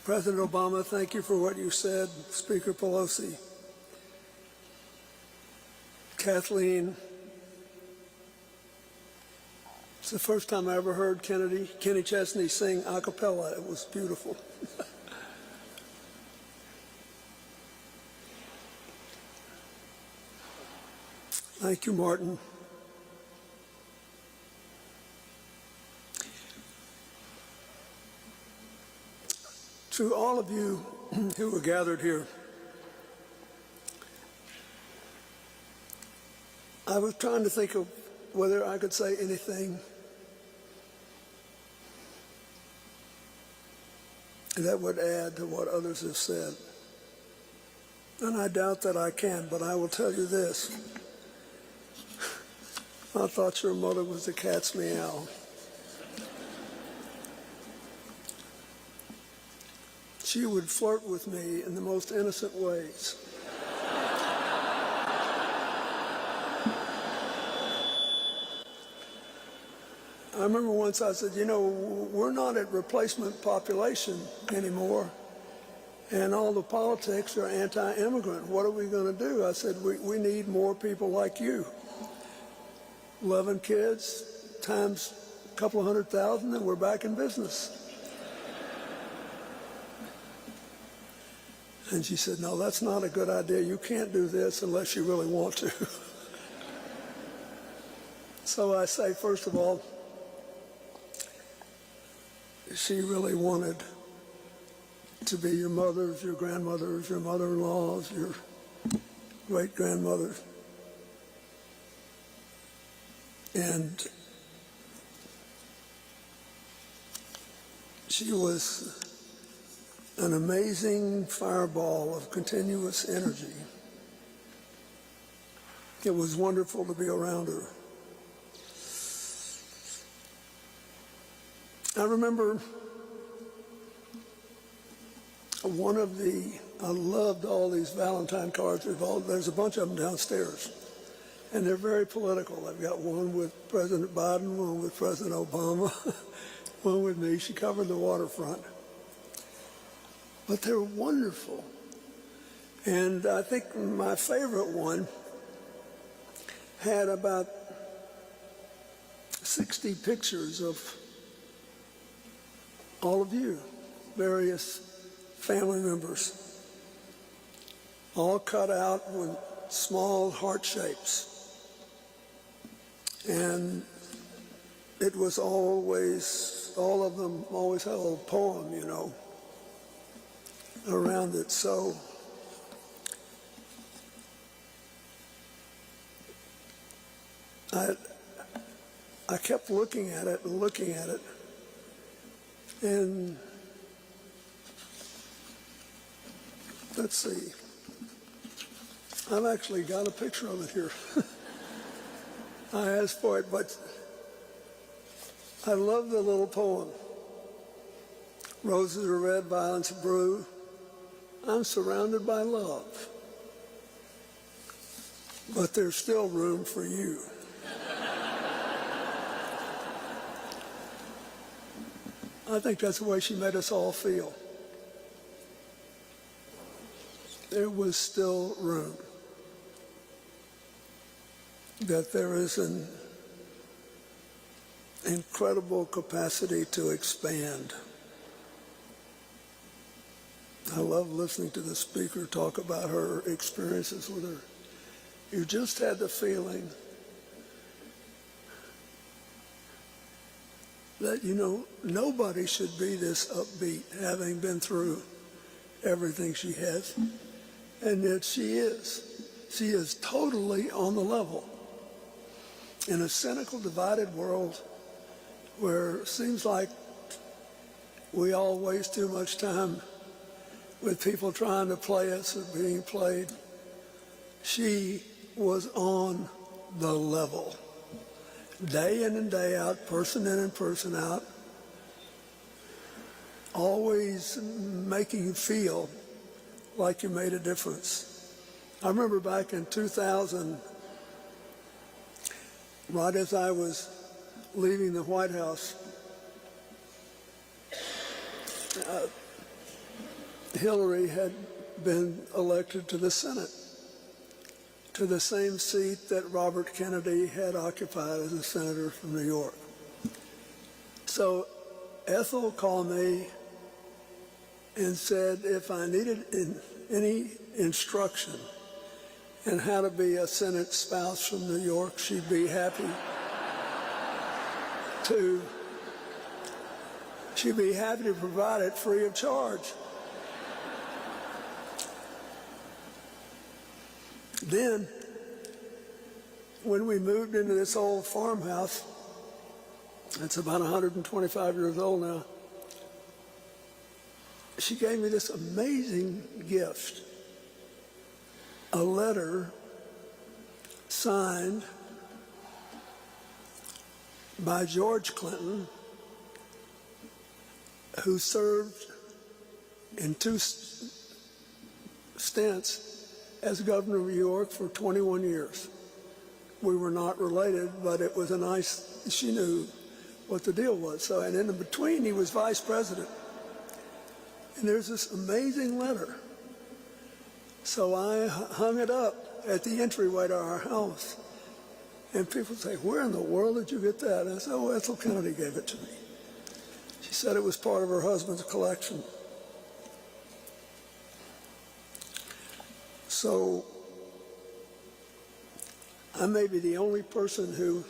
President Obama, thank you for what you said. Speaker Pelosi, Kathleen, it's the first time I ever heard Kenny Chesney sing a cappella. It was beautiful. Thank you, Martin. To all of you who are gathered here, I was trying to think of whether I could say anything that would add to what others have said. And I doubt that I can, but I will tell you this. I thought your mother was the cat's meow. She would flirt with me in the most innocent ways. I remember once I said, you know, we're not at replacement population anymore, and all the politics are anti-immigrant. What are we going to do? I said, we need more people like you. 11 kids times a couple of 100,000, and we're back in business. And she said, no, that's not a good idea. You can't do this unless you really want to. So I say, first of all, she really wanted to be your mothers, your grandmothers, your mother-in-laws, your great-grandmothers. And she was an amazing fireball of continuous energy. It was wonderful to be around her. I remember I loved all these Valentine cards. There's a bunch of them downstairs, and they're very political. I've got one with President Biden, one with President Obama, one with me. She covered the waterfront. But they're wonderful. And I think my favorite one had about 60 pictures of all of you, various family members, all cut out with small heart shapes. And it was always, all of them always had a little poem, you know, around it. So I kept looking at it and looking at it, and let's see, I've actually got a picture of it here. I asked for it, but I love the little poem. Roses are red, violets are blue. I'm surrounded by love, but there's still room for you. I think that's the way she made us all feel. There was still room, that there is an incredible capacity to expand. I love listening to the speaker talk about her experiences with her. You just had the feeling that, you know, nobody should be this upbeat, having been through everything she has. And yet she is. She is totally on the level. In a cynical, divided world where it seems like we all waste too much time with people trying to play us or being played, she was on the level. Day in and day out, person in and person out, always making you feel like you made a difference. I remember back in 2000, right as I was leaving the White House, Hillary had been elected to the Senate, to the same seat that Robert Kennedy had occupied as a senator from New York. So Ethel called me and said if I needed any instruction in how to be a Senate spouse from New York, she'd be happy to provide it free of charge. Then, when we moved into this old farmhouse, it's about 125 years old now, she gave me this amazing gift, a letter signed by George Clinton, who served in 2 stints as governor of New York for 21 years. We were not related, but it was she knew what the deal was. So, and in between, he was vice president. And there's this amazing letter. So I hung it up at the entryway to our house. And people say, where in the world did you get that? And I said, oh, Ethel Kennedy gave it to me. She said it was part of her husband's collection. So I may be the only person who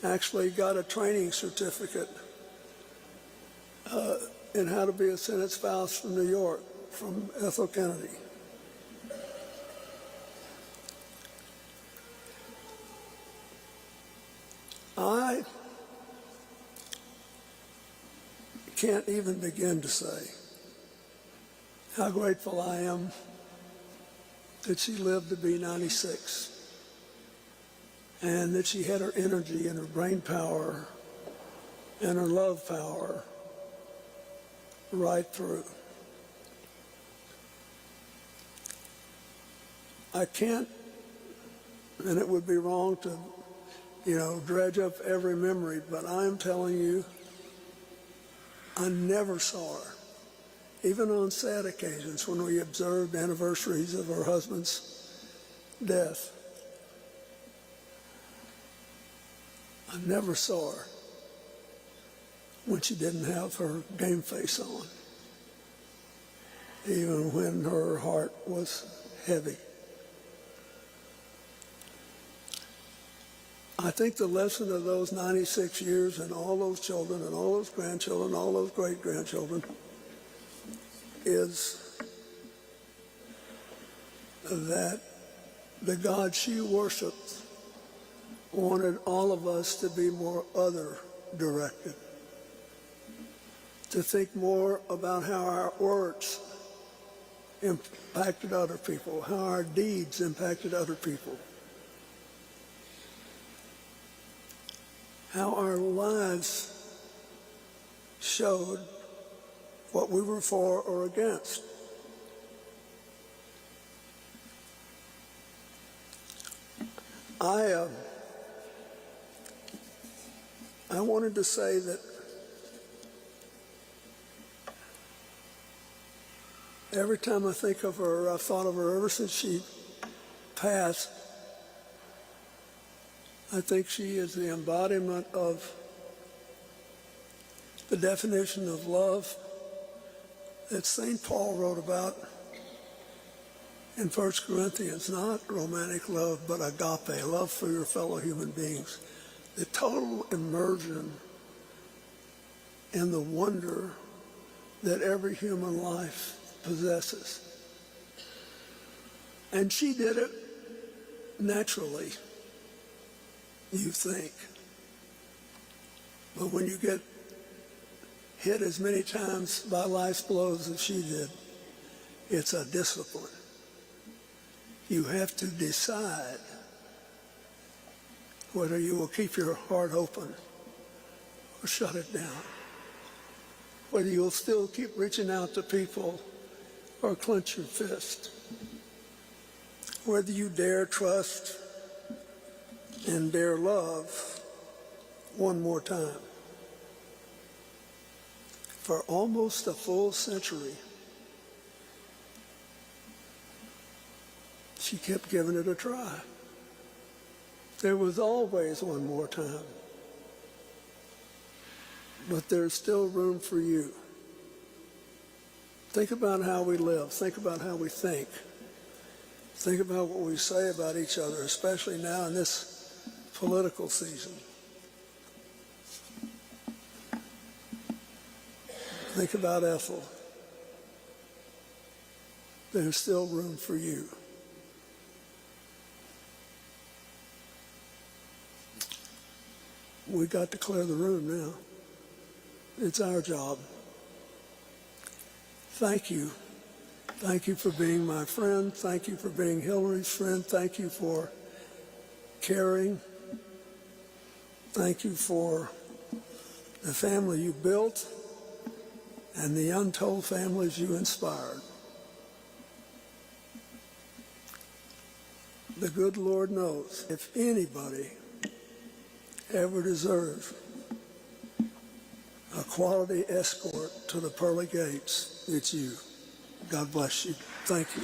actually got a training certificate in how to be a Senate spouse from New York, from Ethel Kennedy. I can't even begin to say how grateful I am that she lived to be 96 and that she had her energy and her brain power and her love power right through. I can't, and it would be wrong to, dredge up every memory, but I'm telling you, I never saw her. Even on sad occasions when we observed anniversaries of her husband's death, I never saw her when she didn't have her game face on, even when her heart was heavy. I think the lesson of those 96 years and all those children and all those grandchildren, all those great-grandchildren is that the God she worshiped wanted all of us to be more other-directed, to think more about how our words impacted other people, how our deeds impacted other people, how our lives showed what we were for or against. I wanted to say that every time I think of her, I've thought of her ever since she passed. I think she is the embodiment of the definition of love that St. Paul wrote about in 1 Corinthians, not romantic love, but agape, love for your fellow human beings. The total immersion in the wonder that every human life possesses. And she did it naturally, you think. But when you get hit as many times by life's blows as she did, it's a discipline. You have to decide whether you will keep your heart open or shut it down, whether you'll still keep reaching out to people or clench your fist, whether you dare trust and dare love one more time. For almost a full century, she kept giving it a try. There was always one more time. But there's still room for you. Think about how we live. Think about how we think. Think about what we say about each other, especially now in this political season. Think about Ethel. There's still room for you. We got to clear the room now. It's our job. Thank you. Thank you for being my friend. Thank you for being Hillary's friend. Thank you for caring. Thank you for the family you built and the untold families you inspired. The good Lord knows if anybody ever deserves a quality escort to the pearly gates, it's you. God bless you. Thank you.